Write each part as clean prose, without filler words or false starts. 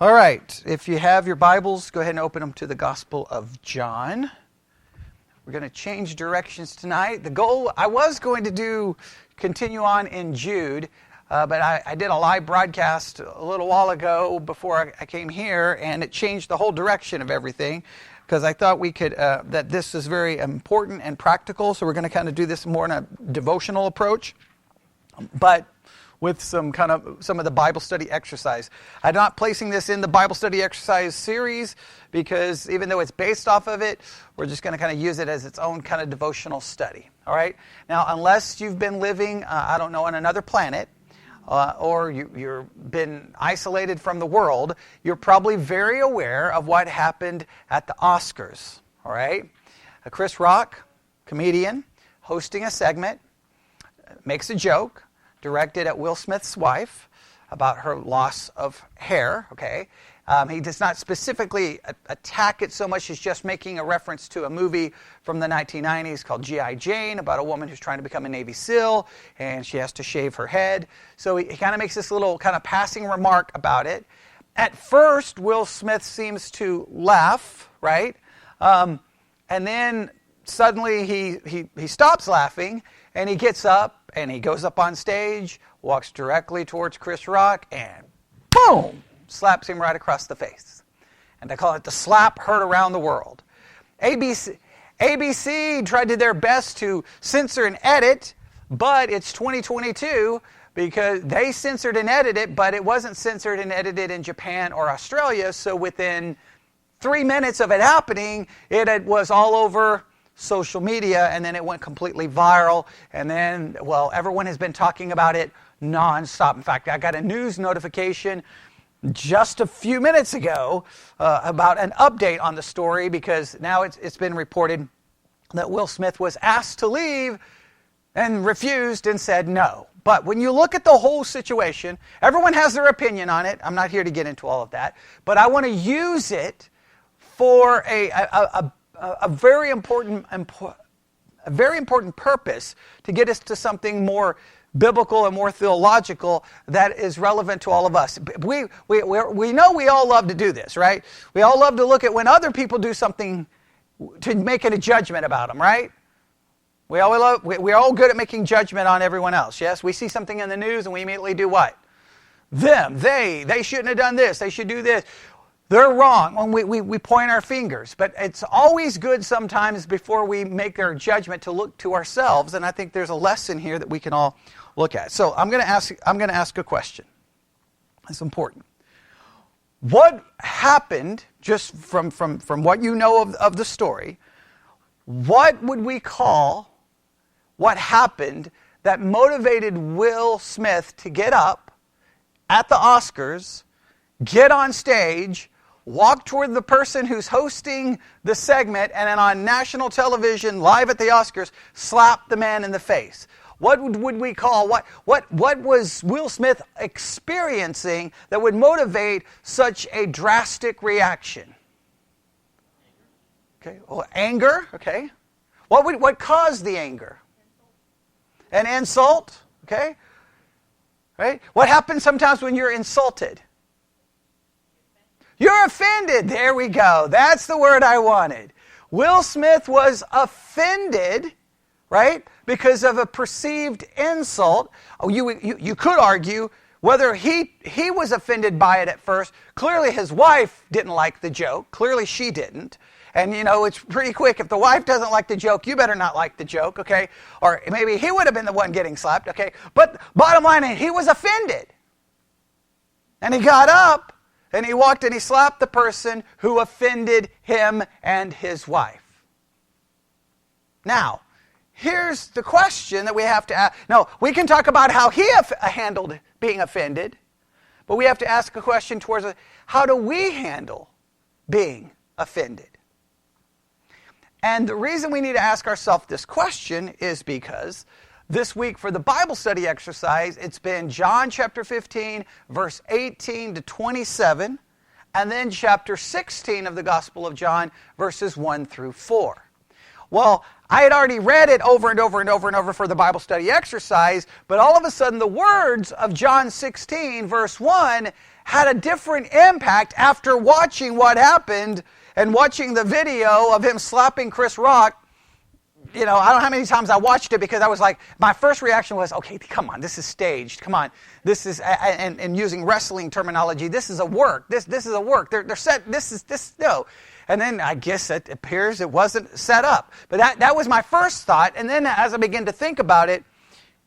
All right, if you have your Bibles, go ahead and open them to the Gospel of John. We're going to change directions tonight. The goal, I was going to continue on in Jude, but I did a live broadcast a little while ago before I came here, and it changed the whole direction of everything, because I thought we could, that this is very important and practical, so we're going to kind of do this more in a devotional approach, but with some of the Bible study exercise. I'm not placing this in the Bible study exercise series because even though it's based off of it, we're just going to kind of use it as its own kind of devotional study. All right? Now, unless you've been living, on another planet, or you've been isolated from the world, you're probably very aware of what happened at the Oscars. All right? Chris Rock, comedian, hosting a segment, makes a joke directed at Will Smith's wife about her loss of hair, okay? He does not specifically attack it so much as just making a reference to a movie from the 1990s called G.I. Jane about a woman who's trying to become a Navy SEAL, and she has to shave her head. So he kind of makes this little kind of passing remark about it. At first, Will Smith seems to laugh, right? And then suddenly he stops laughing, and he gets up, and he goes up on stage, walks directly towards Chris Rock, and boom, slaps him right across the face. And they call it the slap heard around the world. ABC tried to their best to censor and edit, but it's 2022 because they censored and edited it, but it wasn't censored and edited in Japan or Australia, so within 3 minutes of it happening, it was all over social media, and then it went completely viral, and then, well, everyone has been talking about it nonstop. In fact, I got a news notification just a few minutes ago about an update on the story, because now it's been reported that Will Smith was asked to leave and refused and said no. But when you look at the whole situation, everyone has their opinion on it. I'm not here to get into all of that, but I want to use it for a very important purpose to get us to something more biblical and more theological that is relevant to all of us. We know we all love to do this, right? We all love to look at when other people do something to make a judgment about them, right? We're all good at making judgment on everyone else, yes? We see something in the news and we immediately do what? They shouldn't have done this, they should do this. They're wrong when we point our fingers, but it's always good sometimes before we make our judgment to look to ourselves, and I think there's a lesson here that we can all look at. So I'm going to ask a question. It's important. What happened, just from what you know of the story, what would we call what happened that motivated Will Smith to get up at the Oscars, get on stage, walk toward the person who's hosting the segment, and then on national television, live at the Oscars, slap the man in the face? What would we call, what was Will Smith experiencing that would motivate such a drastic reaction? Okay, well, anger, okay. What caused the anger? An insult, okay? Right? What happens sometimes when you're insulted? You're offended. There we go. That's the word I wanted. Will Smith was offended, right, because of a perceived insult. You could argue whether he was offended by it at first. Clearly his wife didn't like the joke. Clearly she didn't. And, it's pretty quick. If the wife doesn't like the joke, you better not like the joke, okay? Or maybe he would have been the one getting slapped, okay? But bottom line, he was offended. And he got up. And he walked and he slapped the person who offended him and his wife. Now, here's the question that we have to ask. No, we can talk about how he handled being offended, but we have to ask a question towards how do we handle being offended? And the reason we need to ask ourselves this question is because this week for the Bible study exercise, it's been John chapter 15, verse 18 to 27, and then chapter 16 of the Gospel of John, verses 1 through 4. Well, I had already read it over and over and over and over for the Bible study exercise, but all of a sudden the words of John 16, verse 1, had a different impact after watching what happened and watching the video of him slapping Chris Rock. You know, I don't know how many times I watched it because I was like, my first reaction was, okay, come on, this is staged. Come on, this is, and using wrestling terminology, this is a work. This is a work. They're set. No. And then I guess it appears it wasn't set up. But that was my first thought. And then as I began to think about it,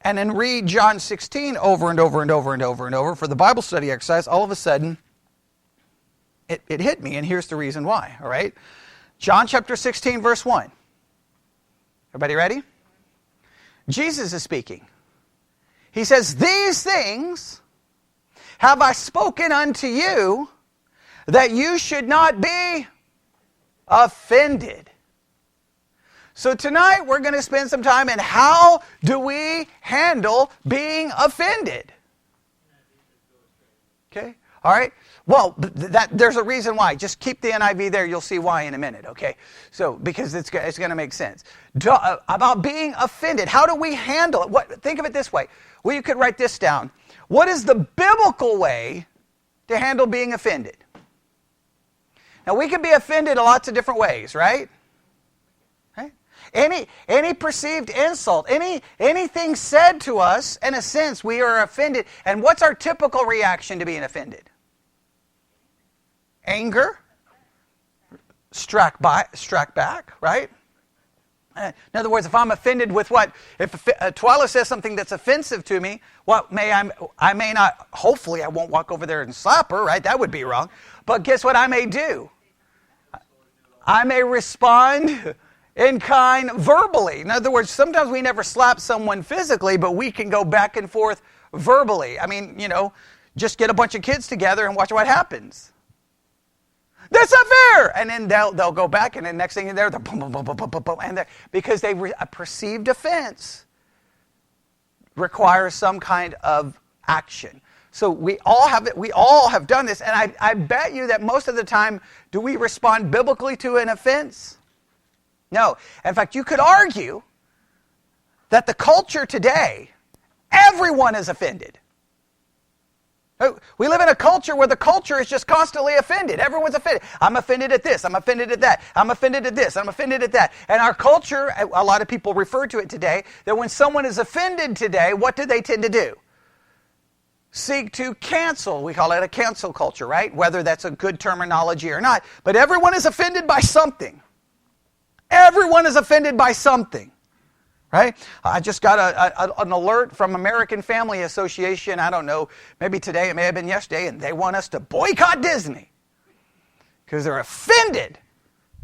and then read John 16 over and over and over and over and over for the Bible study exercise, all of a sudden, it hit me. And here's the reason why. All right, John chapter 16, verse 1. Everybody ready? Jesus is speaking. He says, "These things have I spoken unto you, that you should not be offended." So tonight we're going to spend some time in how do we handle being offended. Okay? All right? Well, there's a reason why. Just keep the NIV there. You'll see why in a minute, okay? So, because it's going to make sense. About being offended. How do we handle it? Think of it this way. Well, you could write this down. What is the biblical way to handle being offended? Now, we can be offended in lots of different ways, right? Right? Any perceived insult, anything said to us, in a sense, we are offended. And what's our typical reaction to being offended? Anger, struck back, right? In other words, if I'm offended with if Twyla says something that's offensive to me, I may not, hopefully I won't walk over there and slap her, right? That would be wrong. But guess what I may do? I may respond in kind verbally. In other words, sometimes we never slap someone physically, but we can go back and forth verbally. I mean, just get a bunch of kids together and watch what happens. That's not fair! And then they'll go back, and then next thing they're boom, boom, boom, boom, boom, boom, boom, and because a perceived offense requires some kind of action. So we all have it. We all have done this, and I bet you that most of the time, do we respond biblically to an offense? No. In fact, you could argue that the culture today, everyone is offended. We live in a culture where the culture is just constantly offended. Everyone's offended. I'm offended at this. I'm offended at that. I'm offended at this. I'm offended at that. And our culture, a lot of people refer to it today, that when someone is offended today, what do they tend to do? Seek to cancel. We call it a cancel culture, right? Whether that's a good terminology or not. But everyone is offended by something. Everyone is offended by something. Right? I just got an alert from American Family Association, I don't know, maybe today, it may have been yesterday, and they want us to boycott Disney. Because they're offended.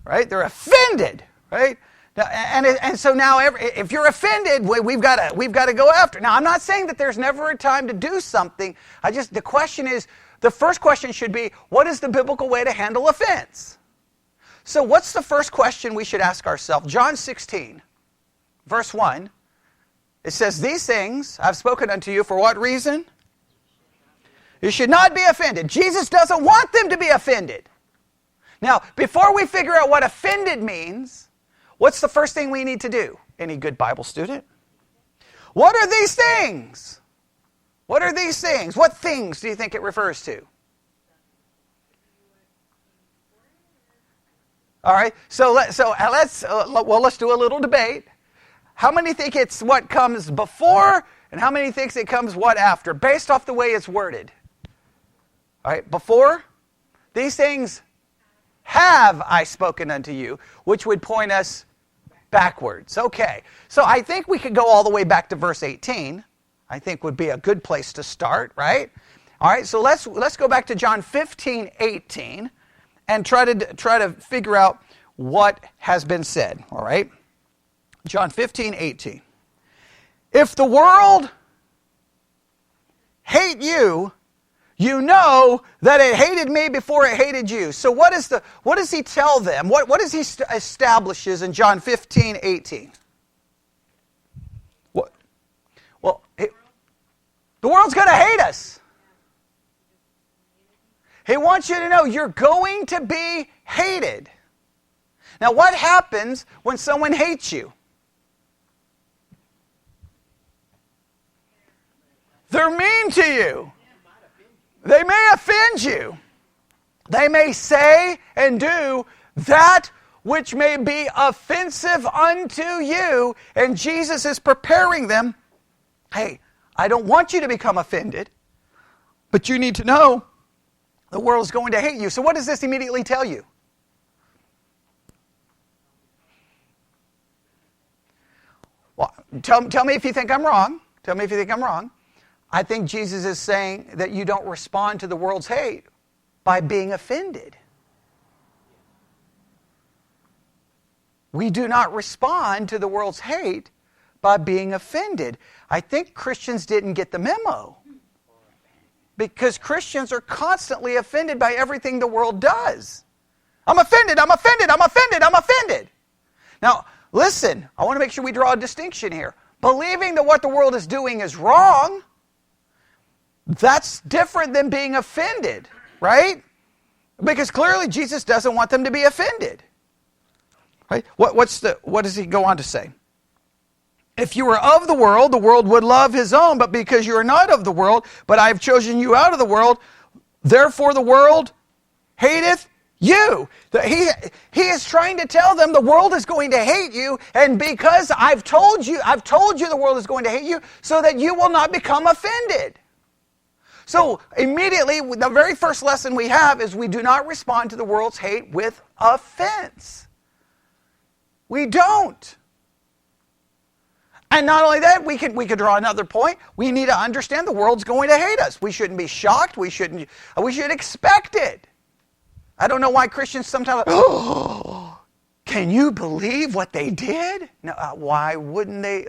Right? They're offended. Right? And so now, if you're offended, we've got to go after. Now, I'm not saying that there's never a time to do something. The question is, the first question should be, what is the biblical way to handle offense? So what's the first question we should ask ourselves? John 16. Verse 1, it says, "These things I've spoken unto you for what reason? You should not be offended." Jesus doesn't want them to be offended. Now, before we figure out what offended means, what's the first thing we need to do? Any good Bible student? What are these things? What are these things? What things do you think it refers to? All right, so let's do a little debate. How many think it's what comes before, and how many thinks it comes what after, based off the way it's worded? All right, before, these things have I spoken unto you, which would point us backwards. Okay, so I think we could go all the way back to verse 18. I think would be a good place to start, right? All right, so let's go back to John 15:18 and try to figure out what has been said. All right. John 15:18. If the world hate you, you know that it hated me before it hated you. So what does he tell them? What does he establishes in John 15:18? What? Well, the world's going to hate us. He wants you to know you're going to be hated. Now, what happens when someone hates you? They're mean to you. They may offend you. They may say and do that which may be offensive unto you, and Jesus is preparing them. Hey, I don't want you to become offended, but you need to know the world is going to hate you. So what does this immediately tell you? Well, tell me if you think I'm wrong. Tell me if you think I'm wrong. I think Jesus is saying that you don't respond to the world's hate by being offended. We do not respond to the world's hate by being offended. I think Christians didn't get the memo. Because Christians are constantly offended by everything the world does. I'm offended, I'm offended, I'm offended, I'm offended. Now, listen, I want to make sure we draw a distinction here. Believing that what the world is doing is wrong, that's different than being offended, right? Because clearly Jesus doesn't want them to be offended. Right? What does he go on to say? If you were of the world would love his own, but because you are not of the world, but I have chosen you out of the world, therefore the world hateth you. He is trying to tell them the world is going to hate you, and because I've told you the world is going to hate you, so that you will not become offended. So immediately, the very first lesson we have is we do not respond to the world's hate with offense. We don't. And not only that, we could draw another point. We need to understand the world's going to hate us. We shouldn't be shocked. We should expect it. I don't know why Christians sometimes, can you believe what they did? No, why wouldn't they?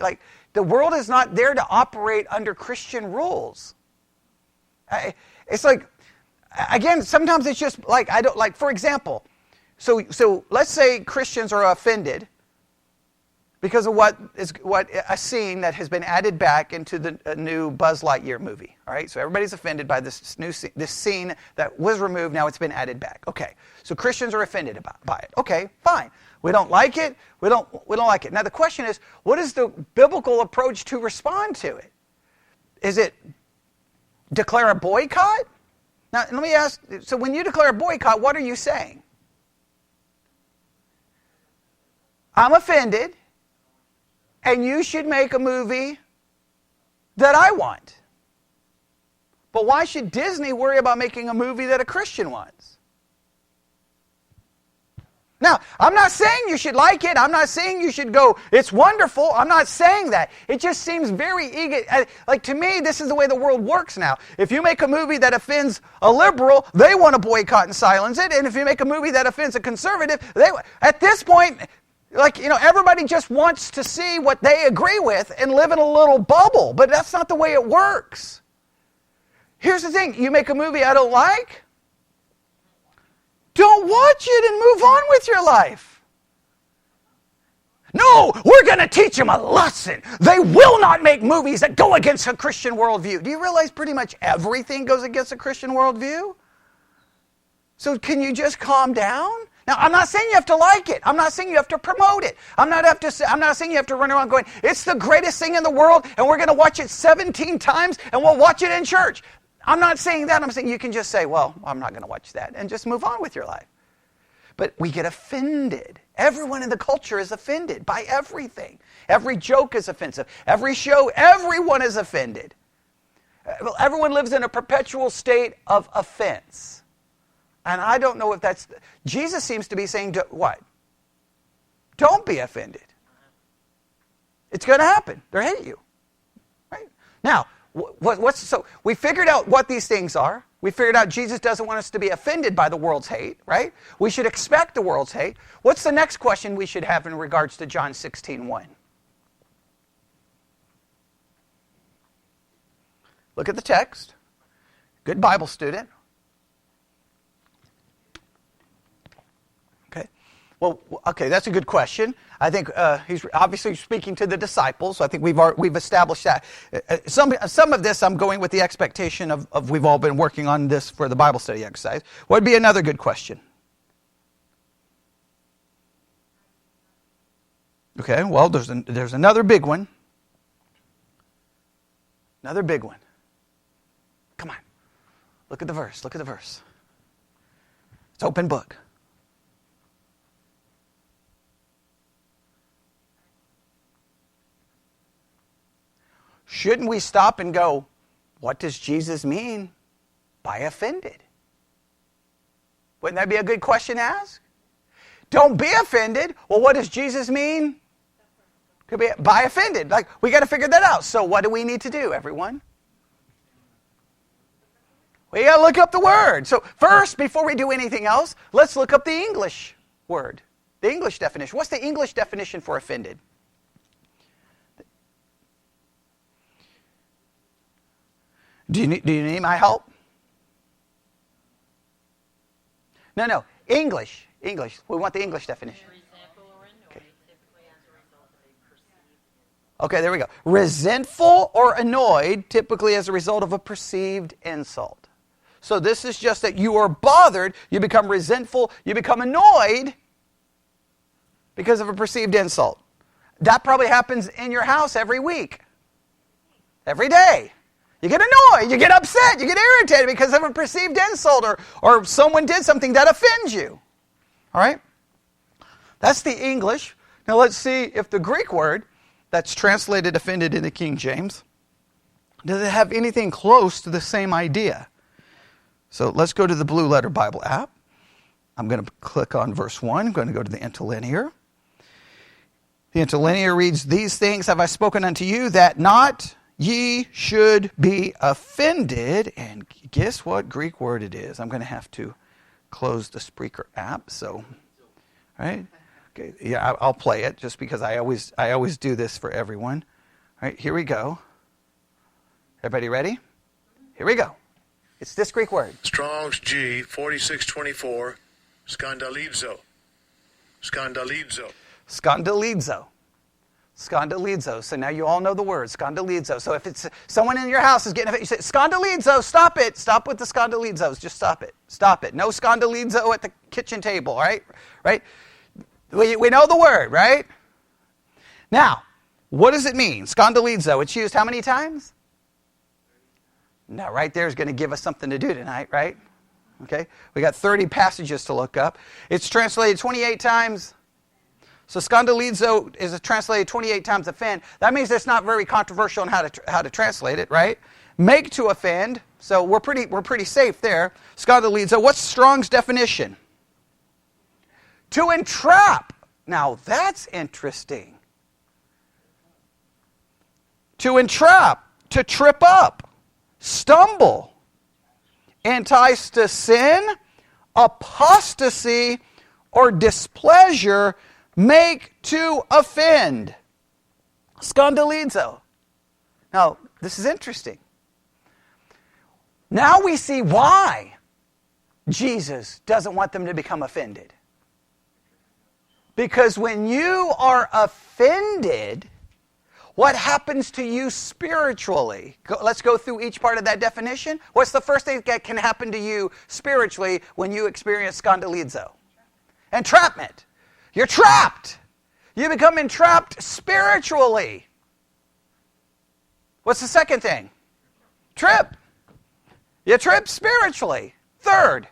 The world is not there to operate under Christian rules. It's like, again, sometimes it's just for example, so let's say Christians are offended because of what a scene that has been added back into the new Buzz Lightyear movie. All right, so everybody's offended by this scene that was removed. Now it's been added back. Okay, so Christians are offended by it. Okay, fine. We don't like it. We don't like it. Now the question is, what is the biblical approach to respond to it? Is it declare a boycott? Now let me ask. So when you declare a boycott, what are you saying? I'm offended, and you should make a movie that I want. But why should Disney worry about making a movie that a Christian wants? Now, I'm not saying you should like it. I'm not saying you should go, it's wonderful. I'm not saying that. It just seems very to me, this is the way the world works now. If you make a movie that offends a liberal, they want to boycott and silence it. And if you make a movie that offends a conservative, at this point, everybody just wants to see what they agree with and live in a little bubble. But that's not the way it works. Here's the thing. You make a movie I don't like, don't watch it and move on with your life. No, we're going to teach them a lesson. They will not make movies that go against a Christian worldview. Do you realize pretty much everything goes against a Christian worldview? So can you just calm down? Now, I'm not saying you have to like it. I'm not saying you have to promote it. I'm not saying you have to run around going, it's the greatest thing in the world, and we're going to watch it 17 times, and we'll watch it in church. I'm not saying that. I'm saying you can just say, well, I'm not going to watch that, and just move on with your life. But we get offended. Everyone in the culture is offended by everything. Every joke is offensive. Every show, everyone is offended. Everyone lives in a perpetual state of offense. And I don't know if that's... Jesus seems to be saying, what? Don't be offended. It's going to happen. They'll hate you. Right? Now, so we figured out what these things are. We figured out Jesus doesn't want us to be offended by the world's hate, right? We should expect the world's hate. What's the next question we should have in regards to John 16:1? Look at the text. Good Bible student. Well, okay, that's a good question. I think he's obviously speaking to the disciples, so I think we've established that. Some of this I'm going with the expectation of we've all been working on this for the Bible study exercise. What would be another good question? Okay, well, there's another big one. Another big one. Come on. Look at the verse. Look at the verse. It's open book. Shouldn't we stop and go, what does Jesus mean by offended? Wouldn't that be a good question to ask? Don't be offended. Well, what does Jesus mean? Could be by offended. Like, we got to figure that out. So what do we need to do, everyone? We got to look up the word. So first, before we do anything else, let's look up the English word. The English definition. What's the English definition for offended? Do you need my help? No. English. We want the English definition. Okay, there we go. Resentful or annoyed, typically as a result of a perceived insult. So this is just that you are bothered, you become resentful, you become annoyed because of a perceived insult. That probably happens in your house every week. Every day. You get annoyed, you get upset, you get irritated because of a perceived insult or someone did something that offends you. All right? That's the English. Now let's see if the Greek word that's translated offended in the King James, does it have anything close to the same idea? So let's go to the Blue Letter Bible app. I'm going to click on verse 1. I'm going to go to the interlinear. The interlinear reads, "These things have I spoken unto you, that not ye should be offended." And guess what Greek word it is? I'm going to have to close the Spreaker app. So, right? Okay, yeah, I'll play it just because I always do this for everyone. All right, here we go. Everybody ready? Here we go. It's this Greek word. Strong's G 4624, skandalizo. Skandalizo. Skandalizo. Skandalizo. So now you all know the word, skandalizo. So if it's someone in your house is getting offended, you say, skandalizo, stop it. Stop with the skandalizos. Just stop it. Stop it. No skandalizo at the kitchen table, right? Right? We know the word, right? Now, what does it mean? Skandalizo. It's used how many times? Now, right there is going to give us something to do tonight, right? Okay? We got 30 passages to look up. It's translated 28 times. So skandalizo is translated 28 times offend. That means it's not very controversial on how to translate it, right? Make to offend. So we're pretty safe there. Skandalizo. What's Strong's definition? To entrap. Now that's interesting. To entrap, to trip up, stumble, entice to sin, apostasy, or displeasure, make to offend. Skandalizo. Now, this is interesting. Now we see why Jesus doesn't want them to become offended. Because when you are offended, what happens to you spiritually? Let's go through each part of that definition. What's the first thing that can happen to you spiritually when you experience skandalizo? Entrapment. You're trapped. You become entrapped spiritually. What's the second thing? Trip. You trip spiritually. Third,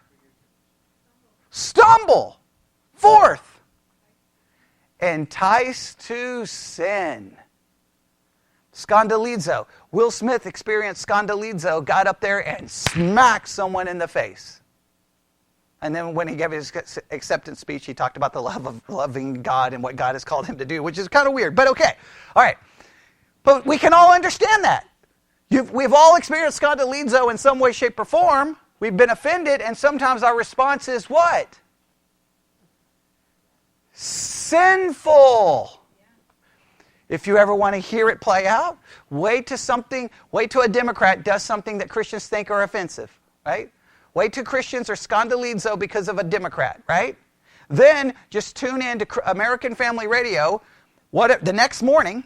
stumble. Fourth, entice to sin. Skandalizo. Will Smith experienced skandalizo, got up there and smacked someone in the face. And then when he gave his acceptance speech, he talked about the love of loving God and what God has called him to do, which is kind of weird, but okay. All right. But we can all understand that. We've all experienced skandalizo in some way, shape, or form. We've been offended, and sometimes our response is what? Sinful. If you ever want to hear it play out, wait till a Democrat does something that Christians think are offensive, right? Wait till Christians are skandalizo because of a Democrat, right? Then just tune in to American Family Radio the next morning,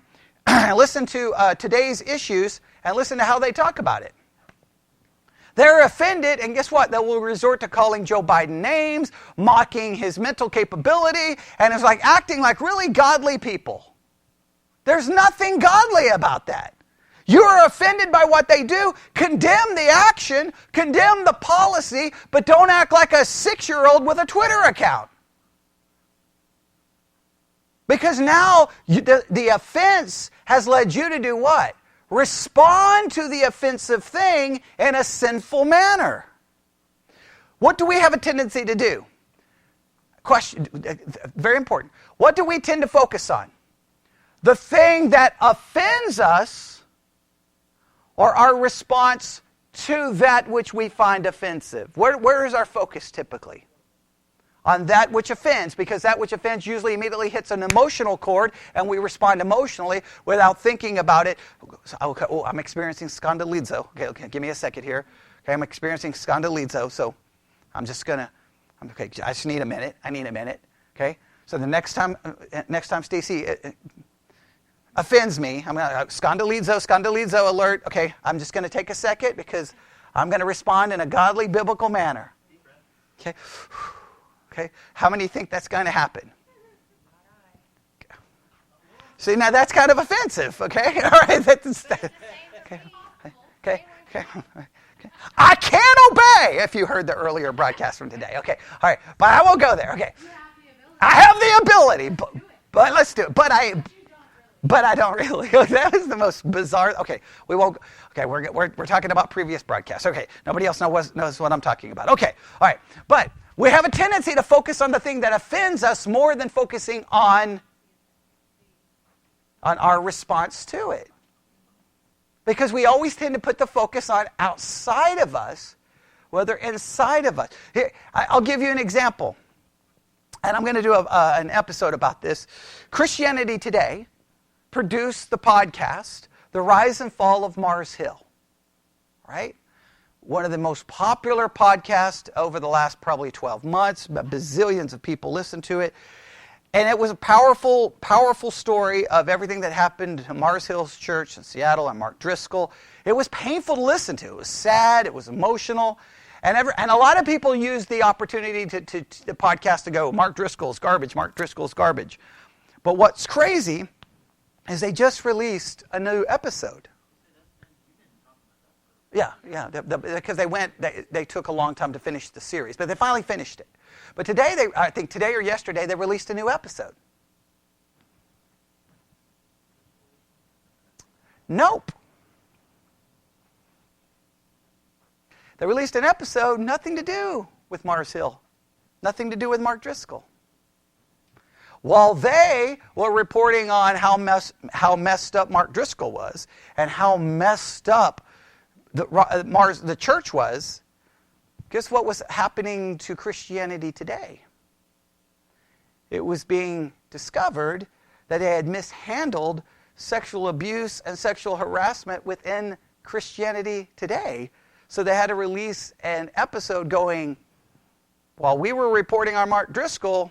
listen to today's issues, and listen to how they talk about it. They're offended, and guess what? They will resort to calling Joe Biden names, mocking his mental capability, and it's like acting like really godly people. There's nothing godly about that. You're offended by what they do. Condemn the action, condemn the policy, but don't act like a 6-year-old with a Twitter account. Because now the offense has led you to do what? Respond to the offensive thing in a sinful manner. What do we have a tendency to do? Question, very important. What do we tend to focus on? The thing that offends us, or our response to that which we find offensive? Where is our focus typically? On that which offends, because that which offends usually immediately hits an emotional chord, and we respond emotionally without thinking about it. Okay, I'm experiencing scandalizo. Okay, give me a second here. Okay, I'm experiencing scandalizo, so I'm just gonna. Okay, I just need a minute. I need a minute. Okay, so the next time Stacy offends me, I'm gonna scandalizo alert. Okay, I'm just gonna take a second because I'm gonna respond in a godly, biblical manner. Okay. Okay, how many think that's going to happen? See, now that's kind of offensive, okay? All right, okay. I can't obey, if you heard the earlier broadcast from today. Okay, all right, but I won't go there. Okay, I have the ability, but let's do it. But I don't really. That is the most bizarre. Okay, we won't. Okay, we're talking about previous broadcasts. Okay, nobody else knows what I'm talking about. Okay, all right, but we have a tendency to focus on the thing that offends us more than focusing on our response to it. Because we always tend to put the focus on outside of us, whether inside of us. Here, I'll give you an example. And I'm going to do an episode about this. Christianity Today produced the podcast, The Rise and Fall of Mars Hill. Right? One of the most popular podcasts over the last probably 12 months. Bazillions of people listen to it. And it was a powerful, powerful story of everything that happened to Mars Hills Church in Seattle and Mark Driscoll. It was painful to listen to. It was sad. It was emotional. And a lot of people used the opportunity to the podcast to go, Mark Driscoll's garbage, Mark Driscoll's garbage. But what's crazy is they just released a new episode. Yeah, because they took a long time to finish the series, but they finally finished it. But today, I think today or yesterday, they released a new episode. Nope. They released an episode, nothing to do with Mars Hill, nothing to do with Mark Driscoll. While they were reporting on how messed up Mark Driscoll was and how messed up the church was, guess what was happening to Christianity Today? It was being discovered that they had mishandled sexual abuse and sexual harassment within Christianity Today. So they had to release an episode going, while we were reporting on Mark Driscoll,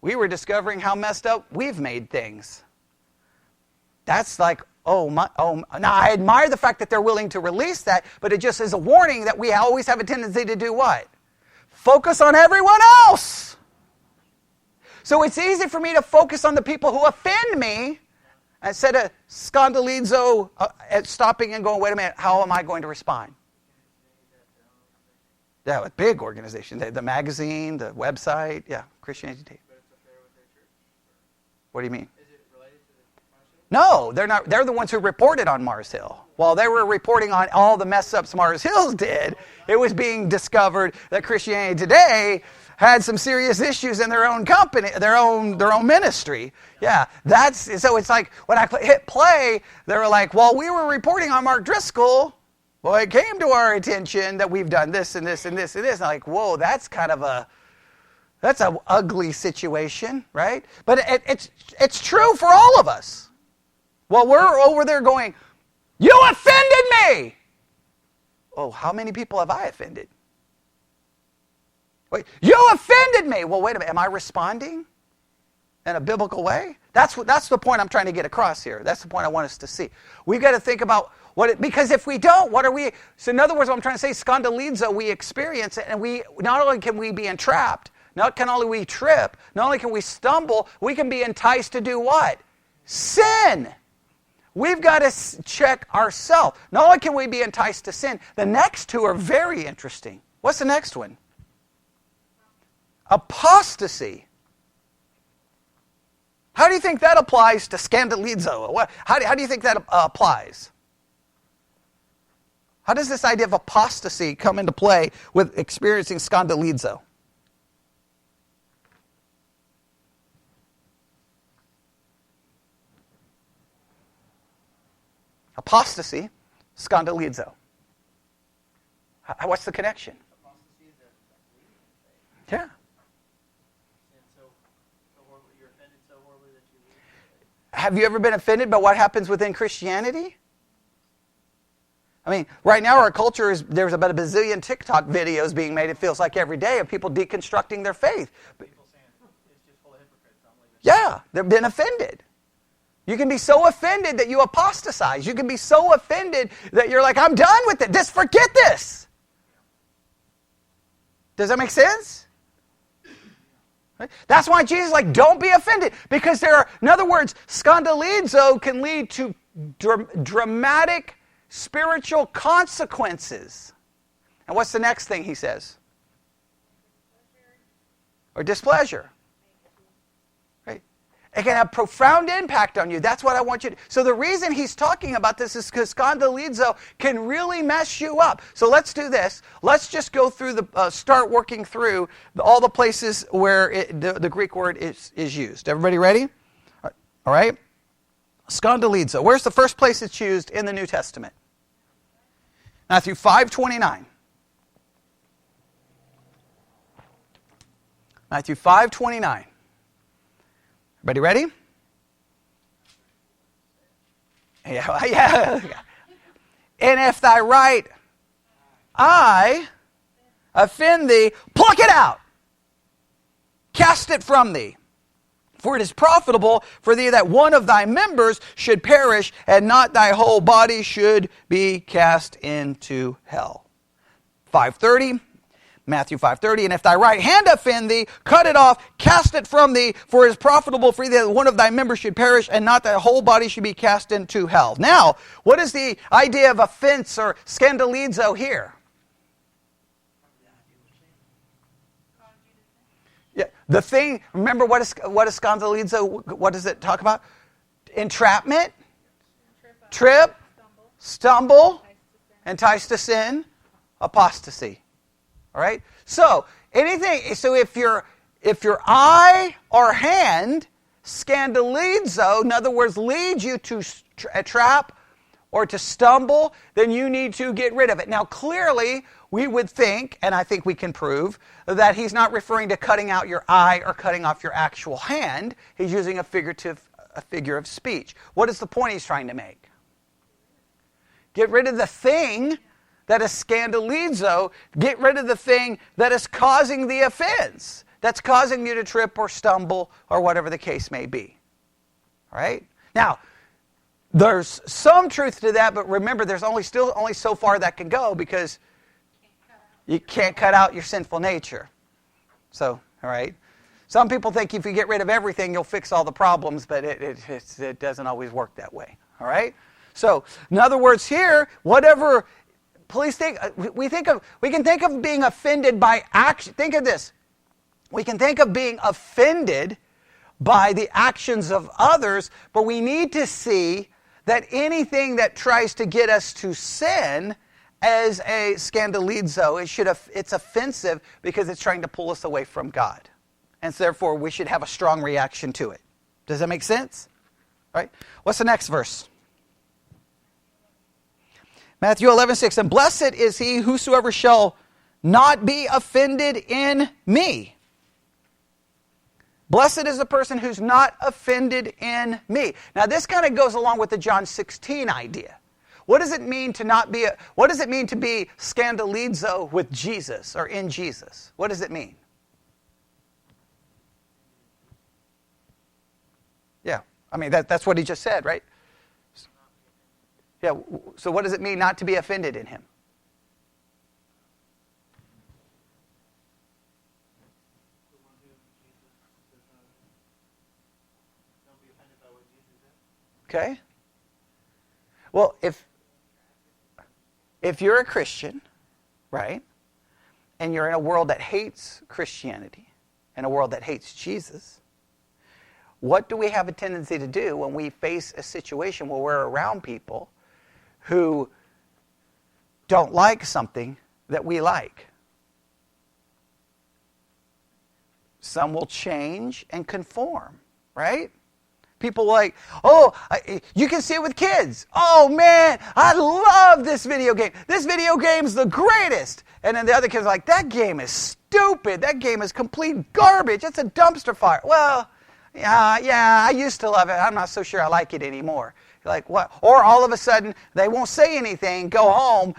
we were discovering how messed up we've made things. That's like, now I admire the fact that they're willing to release that, but it just is a warning that we always have a tendency to do what? Focus on everyone else. So it's easy for me to focus on the people who offend me instead of scandalizo, stopping and going, wait a minute, how am I going to respond? Yeah, a big organization. The magazine, the website, yeah, Christianity Today. What do you mean? No, they're not. They're the ones who reported on Mars Hill. While they were reporting on all the mess-ups Mars Hill did, it was being discovered that Christianity Today had some serious issues in their own company, their own ministry. Yeah, so it's like when I hit play, they were like, "Well, we were reporting on Mark Driscoll. Well, it came to our attention that we've done this and this and this and this." And I'm like, "Whoa, that's an ugly situation, right?" But it's true for all of us. Well, we're over there going, "You offended me!" Oh, how many people have I offended? Wait, you offended me! Well, wait a minute, am I responding in a biblical way? That's the point I'm trying to get across here. That's the point I want us to see. We've got to think about because if we don't, what are we? So in other words, what I'm trying to say, scandalizo, we experience it, and we not only can we be entrapped, not only we trip, not only can we stumble, we can be enticed to do what? Sin. we've got to check ourselves. Not only can we be enticed to sin, the next two are very interesting. What's the next one? Apostasy. How do you think that applies to scandalizo? How do you think that applies? How does this idea of apostasy come into play with experiencing scandalizo? Apostasy, scandalizo. What's the connection? Apostasy is that Yeah. And so horribly, you're offended so horribly that you leave the faith. Have you ever been offended by what happens within Christianity? I mean, right now our culture there's about a bazillion TikTok videos being made, it feels like every day, of people deconstructing their faith. People saying it's just full of hypocrites. I'm leaving. Yeah, they've been offended. You can be so offended that you apostatize. You can be so offended that you're like, I'm done with it. Just forget this. Does that make sense? Right? That's why Jesus is like, don't be offended. Because in other words, scandalizo can lead to dramatic spiritual consequences. And what's the next thing he says? Or displeasure. Right? It can have profound impact on you. That's what I want you to. So the reason he's talking about this is because scandalizo can really mess you up. So let's do this. Let's just go through start working through all the places where the Greek word is used. Everybody ready? All right. Scandalizo. Where's the first place it's used in the New Testament? Matthew 5:29. Matthew 5:29. Everybody ready? Yeah. And if thy right eye offend thee, pluck it out. Cast it from thee. For it is profitable for thee that one of thy members should perish, and not thy whole body should be cast into hell. 5:30, Matthew 5:30, and if thy right hand offend thee, cut it off, cast it from thee, for it is profitable for thee that one of thy members should perish, and not thy whole body should be cast into hell. Now, what is the idea of offense or scandalizo here? Yeah, the thing, remember what is scandalizo, what does it talk about? Entrapment, trip, stumble, entice to sin, apostasy. All right? So, if your eye or hand scandalizo, in other words, leads you to a trap or to stumble, then you need to get rid of it. Now, clearly, we would think, and I think we can prove, that he's not referring to cutting out your eye or cutting off your actual hand. He's using a figure of speech. What is the point he's trying to make? Get rid of the thing that is scandalizo. Get rid of the thing that is causing the offense, that's causing you to trip or stumble or whatever the case may be. All right? Now, there's some truth to that, but remember, there's only so far that can go, because you can't cut out your sinful nature. So, all right. Some people think if you get rid of everything, you'll fix all the problems, but it doesn't always work that way. All right. So, in other words, here, whatever. Please think. We can think of being offended by action. Think of this. We can think of being offended by the actions of others, but we need to see that anything that tries to get us to sin as a scandalizo, it's offensive because it's trying to pull us away from God. And so therefore, we should have a strong reaction to it. Does that make sense? All right. What's the next verse? Matthew 11:6. And blessed is he whosoever shall not be offended in me. Blessed is the person who's not offended in me. Now, this kind of goes along with the John 16 idea. What does it mean to be scandalizo with Jesus or in Jesus? What does it mean? Yeah, I mean that's what he just said, right? Yeah. So what does it mean not to be offended in him? Okay. Well, if you're a Christian, right, and you're in a world that hates Christianity, in a world that hates Jesus, what do we have a tendency to do when we face a situation where we're around people who don't like something that we like? Some will change and conform, right? People like, you can see it with kids. Oh man, I love this video game. This video game's the greatest. And then the other kids are like, that game is stupid. That game is complete garbage. It's a dumpster fire. Well, yeah, I used to love it. I'm not so sure I like it anymore. You're like, what? Or all of a sudden, they won't say anything, go home.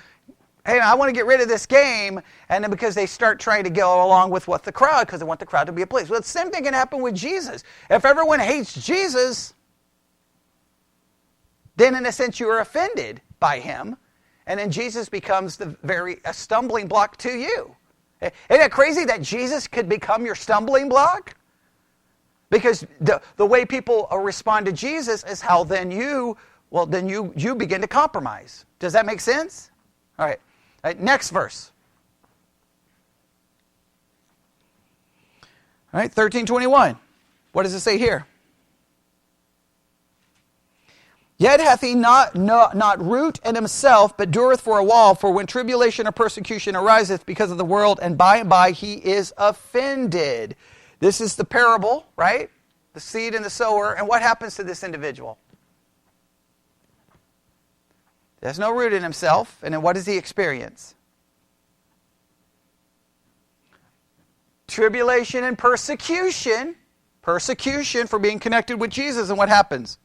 Hey, I want to get rid of this game, and then because they start trying to go along with what the crowd, because they want the crowd to be pleased. Well, the same thing can happen with Jesus. If everyone hates Jesus, then in a sense you are offended by him, and then Jesus becomes a stumbling block to you. Isn't it crazy that Jesus could become your stumbling block? Because the way people respond to Jesus is how then you begin to compromise. Does that make sense? All right. Next verse. All right, 13:21. What does it say here? Yet hath he not root in himself, but dureth for a while. For when tribulation or persecution ariseth because of the world, and by he is offended. This is the parable, right? The seed and the sower. And what happens to this individual? He has no root in himself. And then what does he experience? Tribulation and persecution. Persecution for being connected with Jesus. And what happens?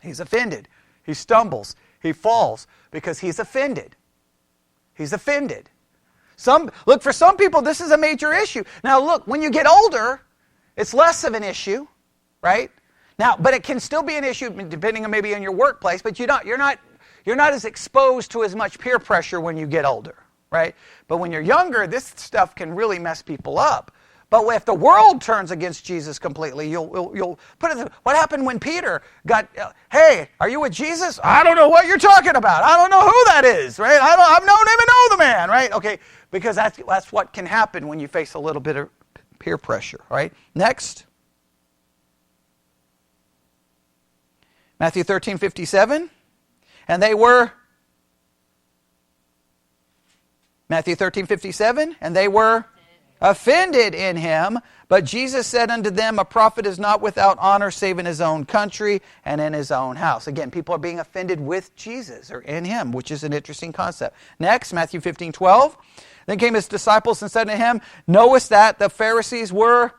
He's offended. He stumbles. He falls because he's offended. He's offended. For some people, this is a major issue. Now, look, when you get older, it's less of an issue, right? Now, but it can still be an issue depending on maybe on your workplace. But you're not as exposed to as much peer pressure when you get older, right? But when you're younger, this stuff can really mess people up. But if the world turns against Jesus completely, you'll put it. What happened when Peter got? Hey, are you with Jesus? I don't know what you're talking about. I don't know who that is, right? I don't even know the man, right? Okay, because that's what can happen when you face a little bit of peer pressure, right? Next, Matthew 13:57, and they were. Matthew 13:57, and they were offended in him. But Jesus said unto them, a prophet is not without honor save in his own country and in his own house. Again, people are being offended with Jesus or in him, which is an interesting concept. Next, Matthew 15:12. Then came his disciples and said to him, knowest that the Pharisees were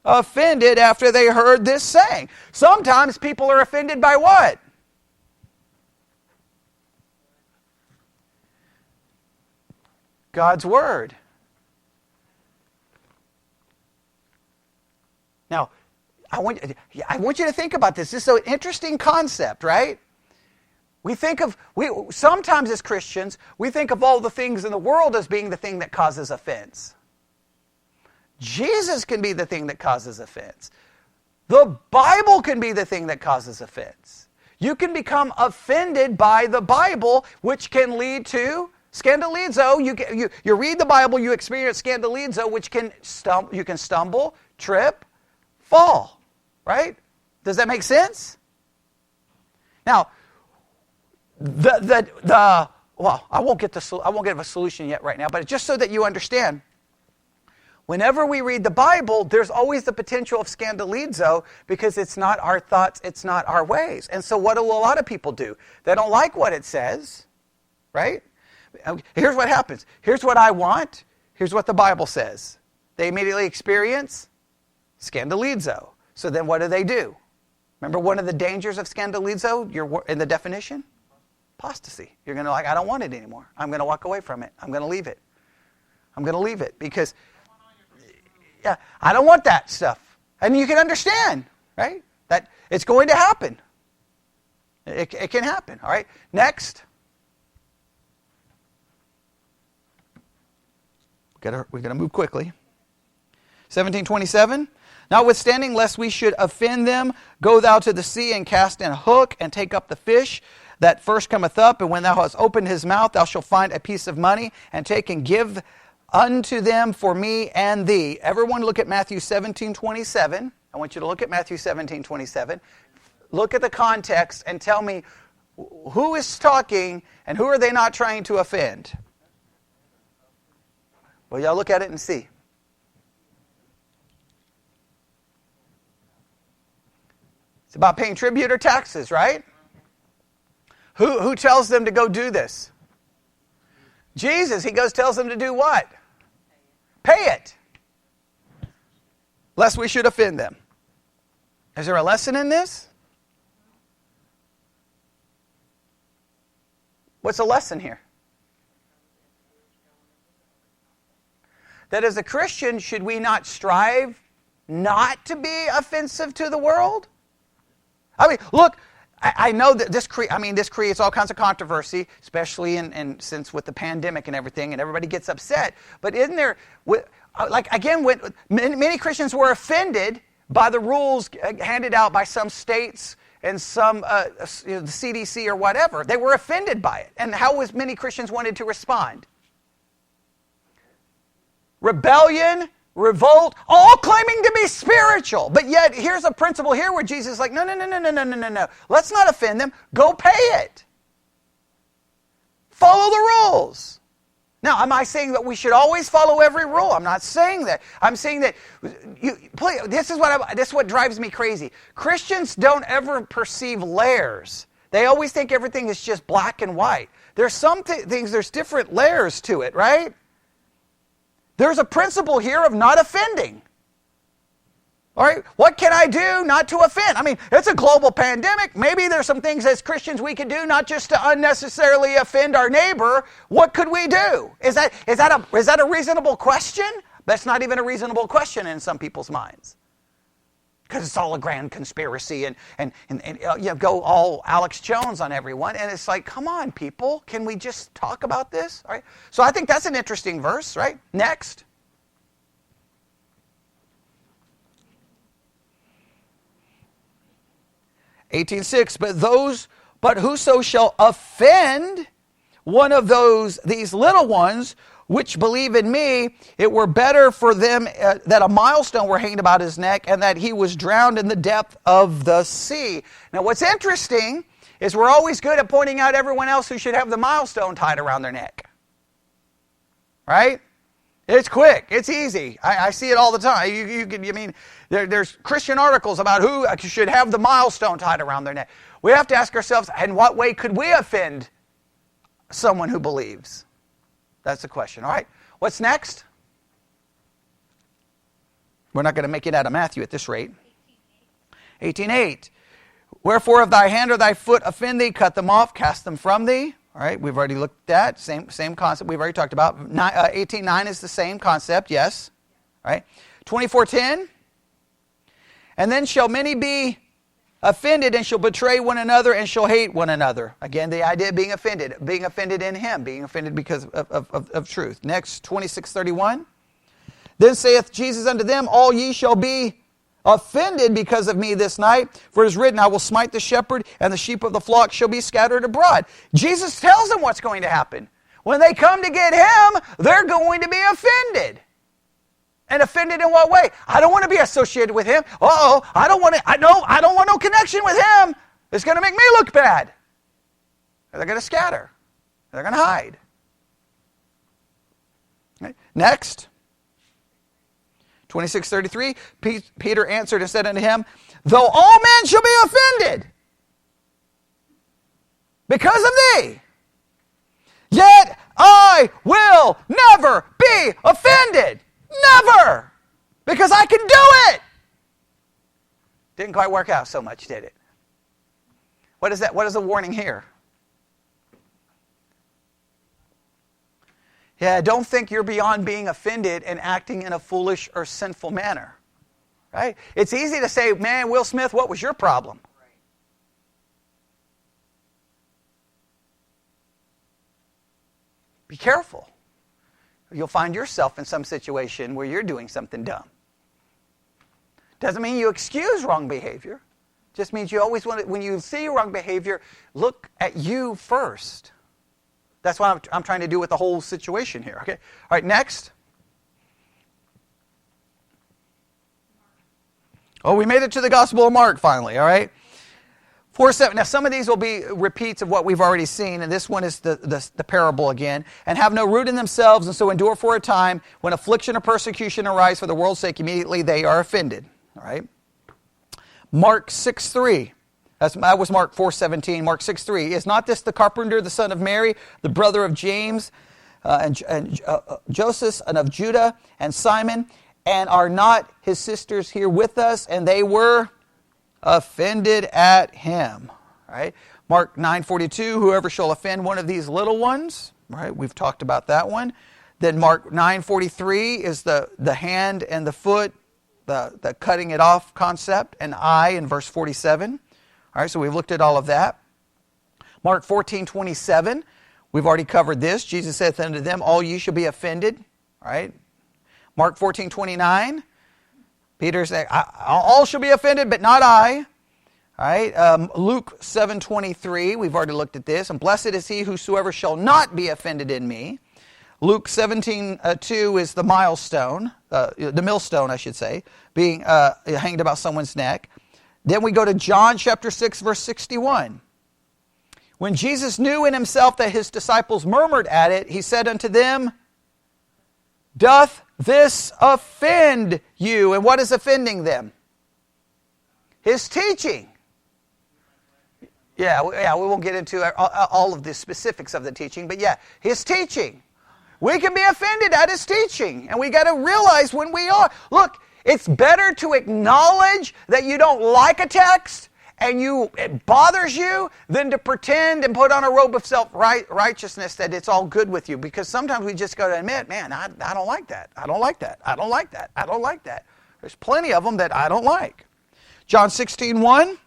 offended after they heard this saying? Sometimes people are offended by what? God's word. Now, I want you to think about this. This is an interesting concept, right? Sometimes as Christians, we think of all the things in the world as being the thing that causes offense. Jesus can be the thing that causes offense. The Bible can be the thing that causes offense. You can become offended by the Bible, which can lead to scandalizo. You read the Bible, you experience scandalizo, which you can stumble, trip, fall, right? Does that make sense? Now, I won't give a solution yet right now, but just so that you understand, whenever we read the Bible, there's always the potential of scandalizo because it's not our thoughts, it's not our ways. And so what do a lot of people do? They don't like what it says, right? Here's what happens. Here's what I want. Here's what the Bible says. They immediately experience scandalizo. So then what do? Remember one of the dangers of scandalizo? You're in the definition? Apostasy. You're going to I don't want it anymore. I'm going to walk away from it. I'm going to leave it. I'm going to leave it because I don't want that stuff. And you can understand, right? That it's going to happen. It can happen, all right? Next. We're going to move quickly. 17:27. Notwithstanding, lest we should offend them, go thou to the sea and cast in a hook and take up the fish that first cometh up, and when thou hast opened his mouth, thou shalt find a piece of money, and take and give unto them for me and thee. Everyone look at Matthew 17:27. I want you to look at Matthew 17:27. Look at the context and tell me who is talking and who are they not trying to offend. Well, y'all look at it and see. It's about paying tribute or taxes, right? Who tells them to go do this? Jesus. He tells them to do what? Pay it. Lest we should offend them. Is there a lesson in this? What's the lesson here? That as a Christian, should we not strive not to be offensive to the world? I mean, look, I know that this creates all kinds of controversy, especially since with the pandemic and everything, and everybody gets upset. But isn't there, when many Christians were offended by the rules handed out by some states and some the CDC or whatever. They were offended by it. And how was many Christians wanted to respond? Rebellion, revolt, all claiming to be spiritual. But yet, here's a principle here where Jesus is like, no. Let's not offend them. Go pay it. Follow the rules. Now, am I saying that we should always follow every rule? I'm not saying that. I'm saying that this is what drives me crazy. Christians don't ever perceive layers. They always think everything is just black and white. There's some things, there's different layers to it, right? There's a principle here of not offending. All right, what can I do not to offend? I mean, it's a global pandemic. Maybe there's some things as Christians we could do not just to unnecessarily offend our neighbor. What could we do? Is that a reasonable question? That's not even a reasonable question in some people's minds. Because it's all a grand conspiracy and go all Alex Jones on everyone. And it's like, come on, people. Can we just talk about this? All right. So I think that's an interesting verse, right? Next. But whoso shall offend one of these little ones which believe in me, it were better for them that a millstone were hanged about his neck, and that he was drowned in the depth of the sea. Now what's interesting is we're always good at pointing out everyone else who should have the millstone tied around their neck. Right? It's quick. It's easy. I see it all the time. There's Christian articles about who should have the millstone tied around their neck. We have to ask ourselves, in what way could we offend someone who believes? That's the question. All right. What's next? We're not going to make it out of Matthew at this rate. 18:8. Wherefore if thy hand or thy foot offend thee, cut them off, cast them from thee. All right, we've already looked at that. Same concept we've already talked about. 18:9 is the same concept, yes. All right. 24:10. And then shall many be offended, and shall betray one another, and shall hate one another. Again, the idea of being offended in him, being offended because of truth. Next, 26:31. Then saith Jesus unto them, all ye shall be offended because of me this night, for it is written, I will smite the shepherd, and the sheep of the flock shall be scattered abroad. Jesus tells them what's going to happen. When they come to get him, they're going to be offended. And offended in what way? I don't want to be associated with him. I don't want no connection with him. It's going to make me look bad. They're going to scatter. They're going to hide. Right. Next. 26:33, Peter answered and said unto him, though all men shall be offended because of thee, yet I will never be offended. Never! Because I can do it! Didn't quite work out so much, did it? What is that? What is the warning here? Yeah, don't think you're beyond being offended and acting in a foolish or sinful manner. Right? It's easy to say, man, Will Smith, what was your problem? Be careful. You'll find yourself in some situation where you're doing something dumb. Doesn't mean you excuse wrong behavior. Just means you always want to, when you see wrong behavior, look at you first. That's what I'm trying to do with the whole situation here. Okay. All right, next. Oh, we made it to the Gospel of Mark finally, all right? 4:7. Now, some of these will be repeats of what we've already seen, and this one is the parable again. And have no root in themselves, and so endure for a time. When affliction or persecution arise for the world's sake, immediately they are offended. All right? Mark 6:3. That was Mark 4:17. Mark 6:3. Is not this the carpenter, the son of Mary, the brother of James, and Joseph, and of Judah, and Simon? And are not his sisters here with us? And they were offended at him. Right? Mark 9:42, whoever shall offend one of these little ones. Right? We've talked about that one. Then Mark 9:43 is the hand and the foot, the cutting it off concept, and eye in verse 47. All right, so we've looked at all of that. Mark 14:27, we've already covered this. Jesus saith unto them, all ye shall be offended. All right. Mark 14:29, Peter said, all shall be offended, but not I. All right. Luke 7:23, we've already looked at this. And blessed is he whosoever shall not be offended in me. Luke 17:2 is the millstone, I should say, being hanged about someone's neck. Then we go to John chapter 6, verse 61. When Jesus knew in himself that his disciples murmured at it, he said unto them, doth this offend you? And what is offending them? His teaching. Yeah, we won't get into all of the specifics of the teaching, but yeah, his teaching. We can be offended at his teaching, and we got to realize when we are. Look, it's better to acknowledge that you don't like a text and it bothers you than to pretend and put on a robe of self-righteousness that it's all good with you. Because sometimes we just got to admit, man, I don't like that. I don't like that. I don't like that. I don't like that. There's plenty of them that I don't like. John 16:1,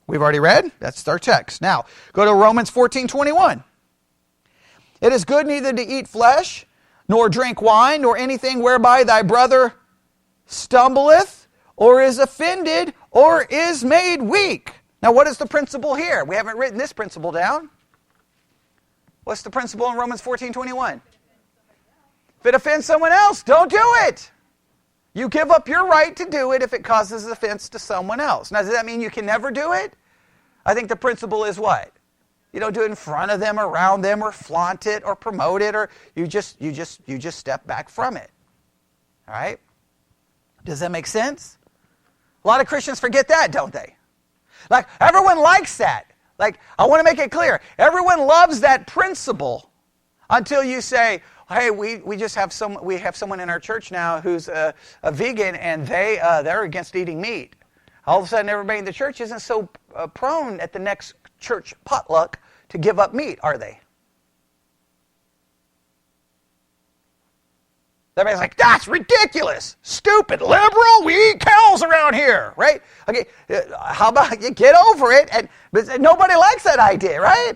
we've already read. That's our text. Now, go to Romans 14:21. It is good neither to eat flesh, nor drink wine, nor anything whereby thy brother stumbleth, or is offended, or is made weak. Now, what is the principle here? We haven't written this principle down. What's the principle in Romans 14:21? If it offends someone else, don't do it. You give up your right to do it if it causes offense to someone else. Now, does that mean you can never do it? I think the principle is what? You don't do it in front of them, around them, or flaunt it, or promote it, or you just step back from it. All right? Does that make sense? A lot of Christians forget that, don't they? Like, everyone likes that. Like, I want to make it clear. Everyone loves that principle until you say, hey, we have someone in our church now who's a vegan, and they're against eating meat. All of a sudden, everybody in the church isn't so prone at the next church potluck to give up meat, are they? Everybody's like, that's ridiculous, stupid, liberal, we eat cows around here, right? Okay, how about you get over it? But nobody likes that idea, right?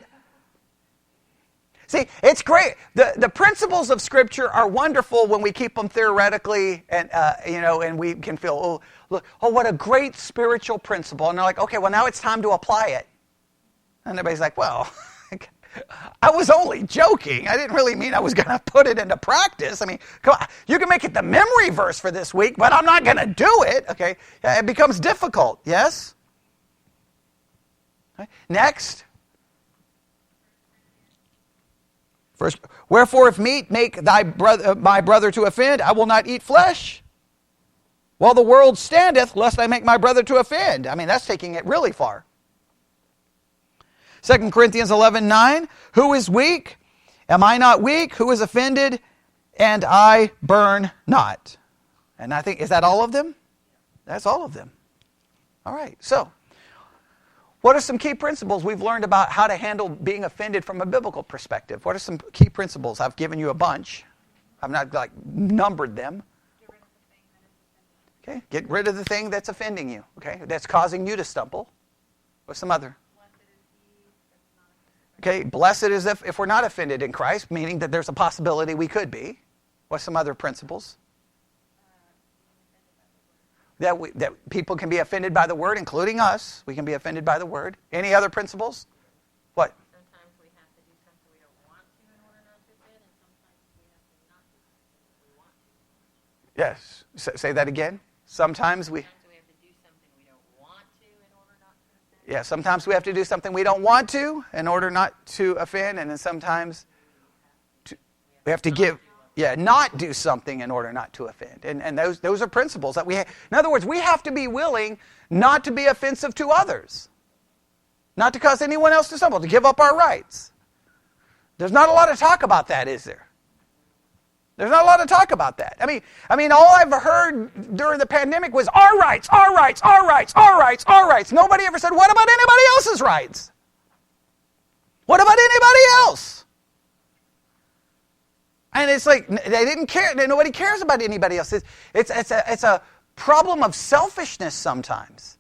See, it's great. The principles of Scripture are wonderful when we keep them theoretically, and and we can feel, what a great spiritual principle. And they're like, okay, well, now it's time to apply it. And everybody's like, well, I was only joking. I didn't really mean I was going to put it into practice. I mean, come on, you can make it the memory verse for this week, but I'm not going to do it. Okay, it becomes difficult. Yes. Okay. Next. First, wherefore, if meat make my brother to offend, I will not eat flesh. While the world standeth, lest I make my brother to offend. I mean, that's taking it really far. 2 Corinthians 11:9, who is weak? Am I not weak? Who is offended? And I burn not. And I think, is that all of them? That's all of them. All right, so what are some key principles we've learned about how to handle being offended from a biblical perspective? What are some key principles? I've given you a bunch. I've not numbered them. Okay, get rid of the thing that's offending you. Okay, that's causing you to stumble. What's some other? Okay, blessed is if we're not offended in Christ, meaning that there's a possibility we could be. What's some other principles? That people can be offended by the word, including us. We can be offended by the word. Any other principles? What? Sometimes we have to do something we don't want to in order not to offend, and sometimes we have to not do something we want to. Yes. Say that again. Sometimes we... Sometimes we have to do something we don't want to in order not to offend. Yeah, sometimes we have to do something we don't want to in order not to offend, and then sometimes we have to not do something in order not to offend. And those are principles that we have. In other words, we have to be willing not to be offensive to others. Not to cause anyone else to stumble, to give up our rights. There's not a lot of talk about that, is there? There's not a lot of talk about that. I mean, all I've heard during the pandemic was our rights, our rights, our rights, our rights, our rights. Nobody ever said, what about anybody else's rights? What about anybody else? And it's like they didn't care. Nobody cares about anybody else. It's a problem of selfishness sometimes.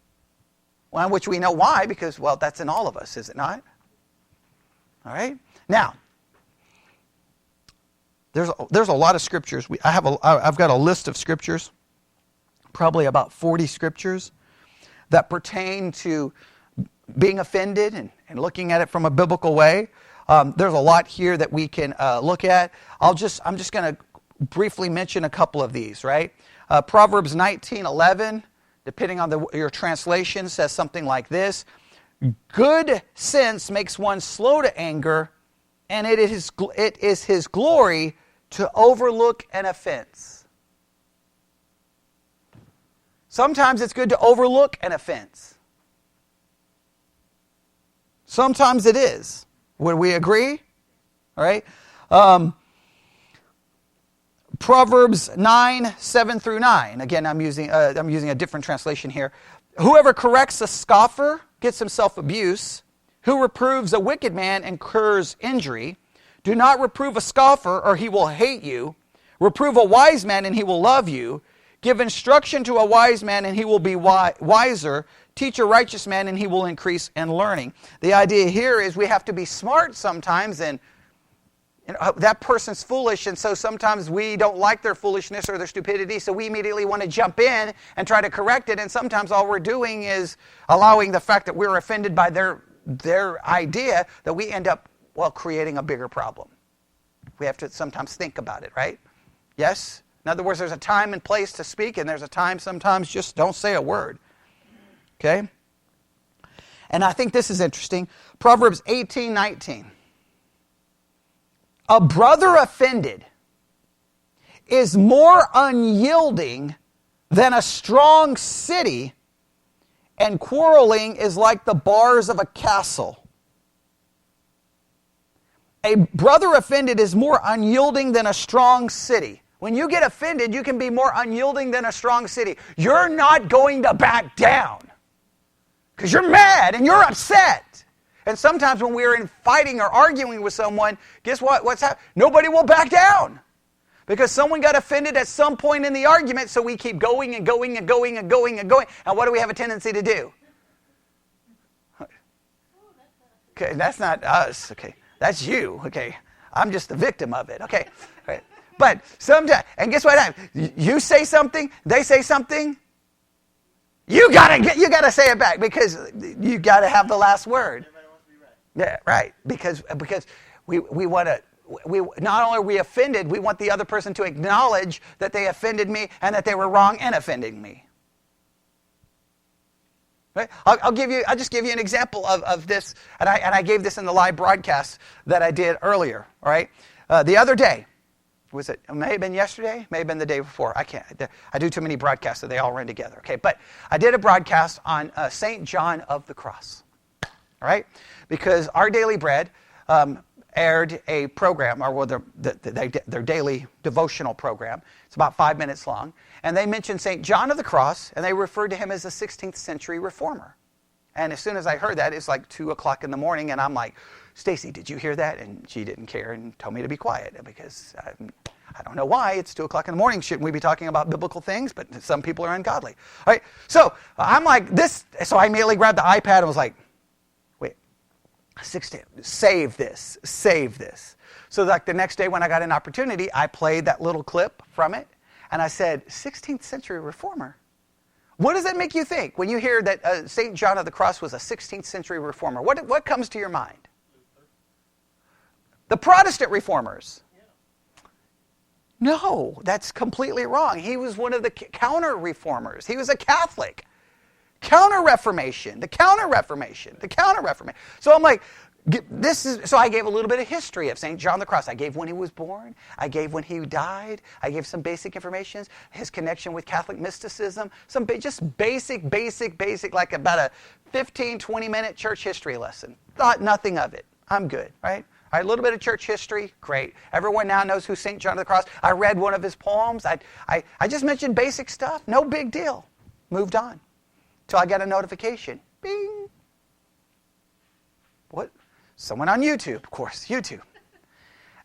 Well, which we know why, because, well, that's in all of us, is it not? All right? Now, there's a lot of scriptures. I've got a list of scriptures, probably about 40 scriptures, that pertain to being offended and looking at it from a biblical way. There's a lot here that we can look at. I'm just going to briefly mention a couple of these, right? Proverbs 19:11, depending on your translation, says something like this: good sense makes one slow to anger, and it is his glory to overlook an offense. Sometimes it's good to overlook an offense. Sometimes it is. Would we agree? All right. Proverbs 9:7-9. Again, I'm using a different translation here. Whoever corrects a scoffer gets himself abuse. Who reproves a wicked man incurs injury. Do not reprove a scoffer, or he will hate you. Reprove a wise man, and he will love you. Give instruction to a wise man, and he will be wiser. Teach a righteous man, and he will increase in learning. The idea here is we have to be smart sometimes, and that person's foolish, and so sometimes we don't like their foolishness or their stupidity, so we immediately want to jump in and try to correct it, and sometimes all we're doing is allowing the fact that we're offended by their idea, that we end up, creating a bigger problem. We have to sometimes think about it, right? Yes? In other words, there's a time and place to speak, and there's a time sometimes just don't say a word. Okay? And I think this is interesting. Proverbs 18:19. A brother offended is more unyielding than a strong city, and quarreling is like the bars of a castle. A brother offended is more unyielding than a strong city. When you get offended, you can be more unyielding than a strong city. You're not going to back down because you're mad and you're upset. And sometimes when we're in fighting or arguing with someone, guess what? What's happening? Nobody will back down because someone got offended at some point in the argument, so we keep going and going and going and going and going. And what do we have a tendency to do? Okay, that's not us. Okay, that's you. Okay, I'm just the victim of it. Okay, all right. But sometimes, and guess what happens? You say something, they say something. You gotta say it back because you gotta have the last word. Everybody wants to be right. Yeah, right. Because we want to. We not only are we offended, we want the other person to acknowledge that they offended me and that they were wrong in offending me. Right? I'll just give you an example of this, and I gave this in the live broadcast that I did earlier. All right, the other day. It may have been yesterday, may have been the day before. I do too many broadcasts, so they all run together. Okay, but I did a broadcast on St. John of the Cross. All right, because Our Daily Bread aired a program, or their daily devotional program. It's about 5 minutes long, and they mentioned St. John of the Cross, and they referred to him as a 16th century reformer. And as soon as I heard that, it's like 2 o'clock in the morning, and I'm like, Stacy, did you hear that? And she didn't care and told me to be quiet because I don't know why. It's 2 o'clock in the morning. Shouldn't we be talking about biblical things? But some people are ungodly. All right. So I'm like this. So I immediately grabbed the iPad and was like, wait, 16, save this. So like the next day when I got an opportunity, I played that little clip from it. And I said, 16th century reformer? What does that make you think when you hear that St. John of the Cross was a 16th century reformer? What comes to your mind? The Protestant reformers. No, that's completely wrong. He was one of the counter-reformers. He was a Catholic. Counter-Reformation, the Counter-Reformation, the Counter-Reformation. So I'm like, so I gave a little bit of history of St. John the Cross. I gave when he was born. I gave when he died. I gave some basic information, his connection with Catholic mysticism, some just basic, like about a 15, 20-minute church history lesson. Thought nothing of it. I'm good, right? All right, a little bit of church history, great. Everyone now knows who St. John of the Cross. I read one of his poems. I just mentioned basic stuff. No big deal. Moved on. Till I got a notification. Bing. What? Someone on YouTube, of course, YouTube.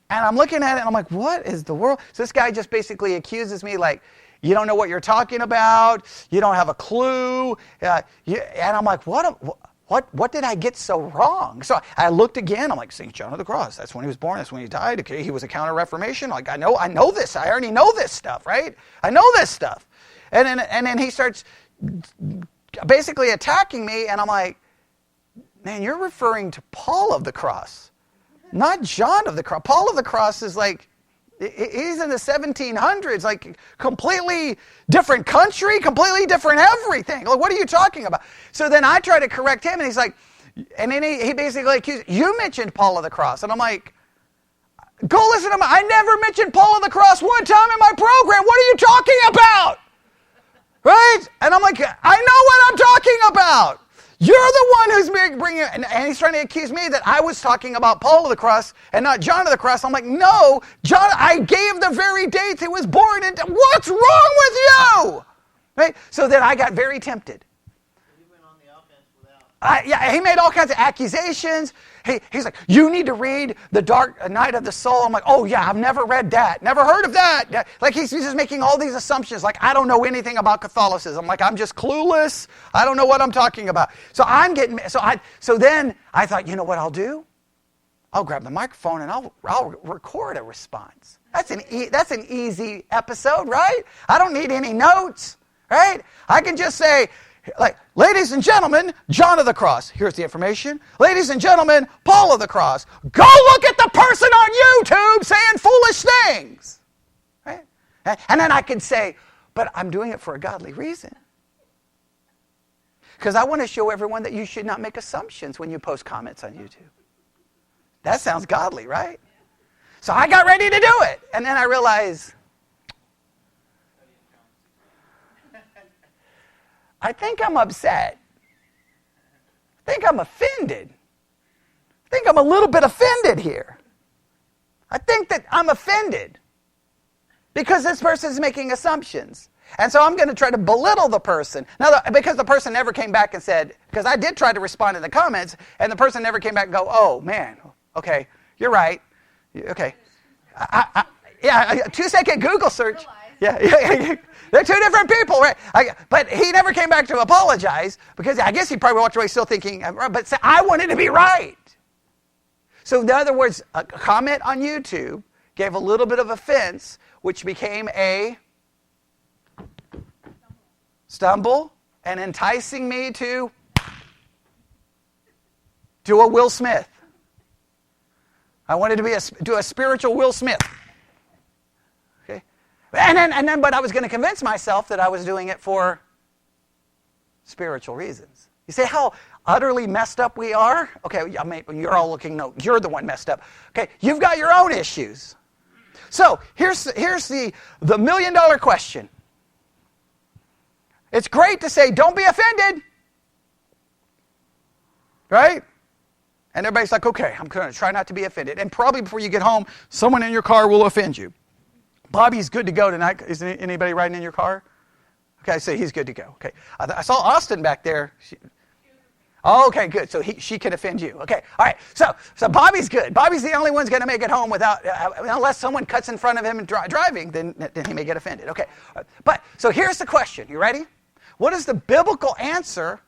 And I'm looking at it and I'm like, what is the world? So this guy just basically accuses me like, you don't know what you're talking about. You don't have a clue. And I'm like, what did I get so wrong? So I looked again. I'm like, St. John of the Cross. That's when he was born. That's when he died. Okay, he was a Counter-Reformation. Like, I know this. I already know this stuff, right? I know this stuff. And then he starts basically attacking me, and I'm like, man, you're referring to Paul of the Cross, not John of the Cross. Paul of the Cross is like, he's in the 1700s, like completely different country, completely different everything. Like, what are you talking about? So then I try to correct him, and he's like, and then he basically accused, you mentioned Paul of the Cross. And I'm like, go listen to me. I never mentioned Paul of the Cross one time in my program. What are you talking about? Right? And I'm like, I know what I'm talking about. You're the one who's bringing it. And he's trying to accuse me that I was talking about Paul of the Cross and not John of the Cross. I'm like, no, John, I gave the very dates he was born into. What's wrong with you? Right? So then I got very tempted. You went on the offense without. He made all kinds of accusations. He's like, you need to read The Dark Night of the Soul. I'm like, oh yeah, I've never read that. Never heard of that. Like he's just making all these assumptions. Like I don't know anything about Catholicism. Like I'm just clueless. I don't know what I'm talking about. So then I thought, you know what I'll do? I'll grab the microphone and I'll record a response. That's an easy episode, right? I don't need any notes, right? I can just say, like, ladies and gentlemen, John of the Cross. Here's the information. Ladies and gentlemen, Paul of the Cross. Go look at the person on YouTube saying foolish things. Right? And then I can say, but I'm doing it for a godly reason. Because I want to show everyone that you should not make assumptions when you post comments on YouTube. That sounds godly, right? So I got ready to do it. And then I realized, I think I'm upset. I think I'm offended. I think I'm a little bit offended here. I think that I'm offended because this person is making assumptions. And so I'm going to try to belittle the person. Now, because the person never came back and said, because I did try to respond in the comments, and the person never came back and go, oh, man, okay, you're right. Okay. A 2-second Google search. Yeah. They're two different people, right? But he never came back to apologize because I guess he probably walked away still thinking, but I wanted to be right. So in other words, a comment on YouTube gave a little bit of offense, which became a stumble and enticing me to do a Will Smith. I wanted to do a spiritual Will Smith. And then, but I was going to convince myself that I was doing it for spiritual reasons. You see how utterly messed up we are? Okay, you're all looking, no, you're the one messed up. Okay, you've got your own issues. So here's the $1 million question. It's great to say, don't be offended. Right? And everybody's like, okay, I'm going to try not to be offended. And probably before you get home, someone in your car will offend you. Bobby's good to go tonight. Is anybody riding in your car? Okay, so he's good to go. Okay, I saw Austin back there. Okay, good. So she can offend you. Okay, all right. So Bobby's good. Bobby's the only one's going to make it home without, unless someone cuts in front of him and driving, then he may get offended. Okay, but so here's the question. You ready? What is the biblical answer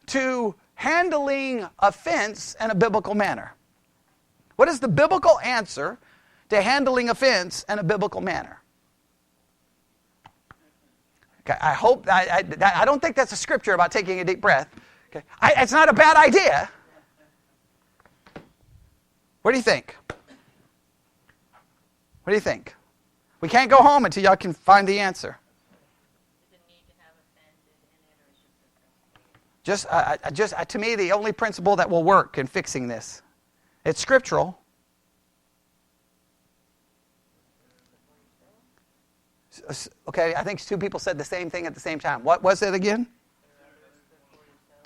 to handling offense in a biblical manner? What is the biblical answer to handling offense in a biblical manner? Okay, I hope, I don't think that's a scripture about taking a deep breath. Okay, it's not a bad idea. What do you think? What do you think? We can't go home until y'all can find the answer. Does it need to have offended in it, or is just a principle? To me, the only principle that will work in fixing this, it's scriptural. Okay, I think two people said the same thing at the same time. What was it again?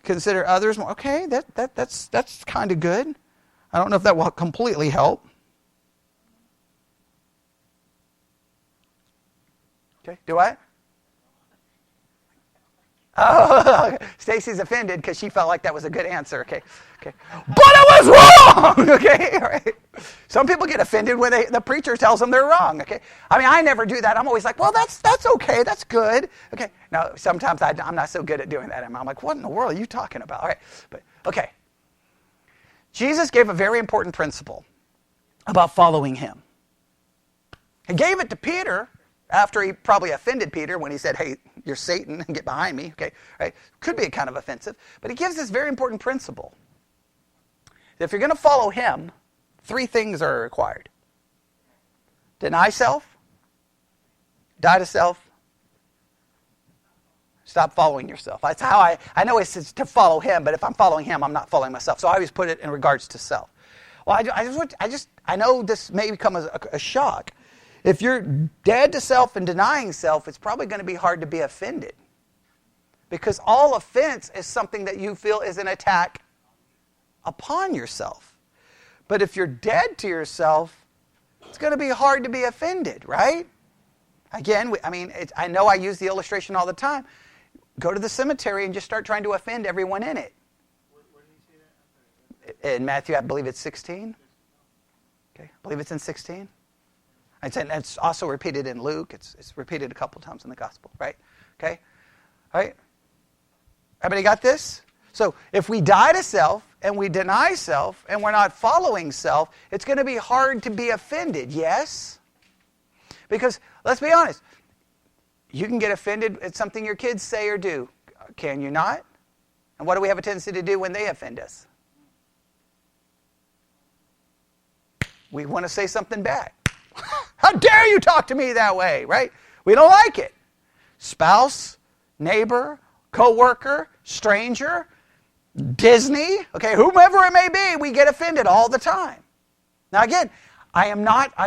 Consider others more. Okay, that's kind of good. I don't know if that will completely help. Okay, do what? Oh, Stacy's offended because she felt like that was a good answer. Okay. But I was wrong. Okay, all right. Some people get offended when the preacher tells them they're wrong. Okay, I mean I never do that. I'm always like, well, that's okay, that's good. Okay, now sometimes I'm not so good at doing that. I'm like, what in the world are you talking about? All right, but okay. Jesus gave a very important principle about following him. He gave it to Peter after he probably offended Peter when he said, hey, you're Satan, and get behind me. Okay, right? Could be kind of offensive, but he gives this very important principle. If you're going to follow him, 3 things are required. Deny self, die to self, stop following yourself. That's how I know it's to follow him, but if I'm following him, I'm not following myself. So I always put it in regards to self. Well, I know this may become a shock. If you're dead to self and denying self, it's probably going to be hard to be offended. Because all offense is something that you feel is an attack upon yourself. But if you're dead to yourself, it's going to be hard to be offended, right? Again, I know I use the illustration all the time. Go to the cemetery and just start trying to offend everyone in it. Where did you see that? In Matthew, I believe it's 16. Okay, I believe it's in 16. It's also repeated in Luke. It's repeated a couple times in the gospel, right? Okay? All right? Everybody got this? So if we die to self and we deny self and we're not following self, it's going to be hard to be offended, yes? Because, let's be honest, you can get offended at something your kids say or do. Can you not? And what do we have a tendency to do when they offend us? We want to say something back. How dare you talk to me that way, right? We don't like it. Spouse, neighbor, co-worker, stranger, Disney, okay, whomever it may be, we get offended all the time. Now again, I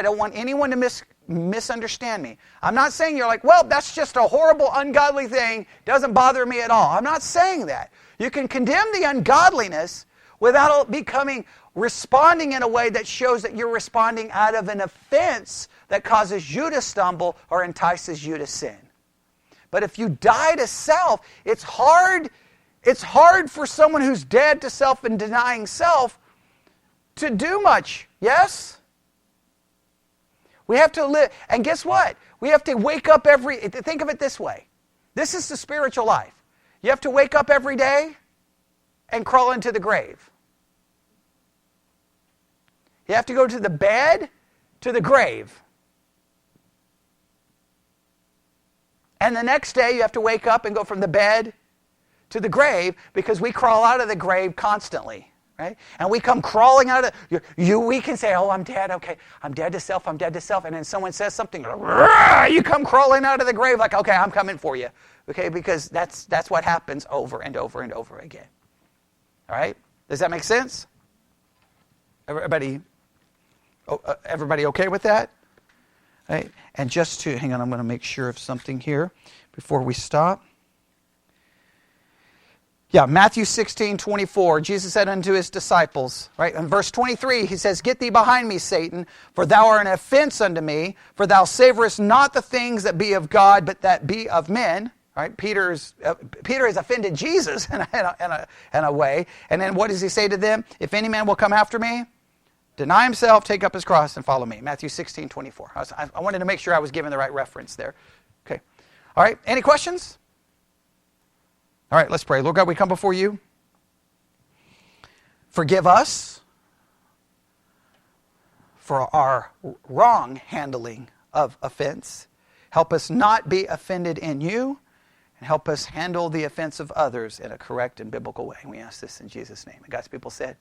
don't want anyone to misunderstand me. I'm not saying you're like, well, that's just a horrible, ungodly thing, doesn't bother me at all. I'm not saying that. You can condemn the ungodliness without responding in a way that shows that you're responding out of an offense that causes you to stumble or entices you to sin. But if you die to self, it's hard for someone who's dead to self and denying self to do much. Yes? We have to live. And guess what? We have to wake up think of it this way. This is the spiritual life. You have to wake up every day and crawl into the grave. You have to go to the bed, to the grave. And the next day you have to wake up and go from the bed to the grave, because we crawl out of the grave constantly, right? And we come crawling out of we can say, oh, I'm dead, okay, I'm dead to self, and then someone says something, you come crawling out of the grave like, okay, I'm coming for you, okay, because that's what happens over and over and over again. All right? Does that make sense? Everybody okay with that? All right? And just to, hang on, I'm going to make sure of something here before we stop. Yeah, Matthew 16:24, Jesus said unto his disciples, right? In verse 23, he says, get thee behind me, Satan, for thou art an offense unto me, for thou savorest not the things that be of God, but that be of men. Right? Peter has offended Jesus in a way. And then what does he say to them? If any man will come after me, deny himself, take up his cross, and follow me. Matthew 16:24. I wanted to make sure I was giving the right reference there. Okay. All right. Any questions? All right, let's pray. Lord God, we come before you. Forgive us for our wrong handling of offense. Help us not be offended in you. and help us handle the offense of others in a correct and biblical way. And we ask this in Jesus' name. And God's people said,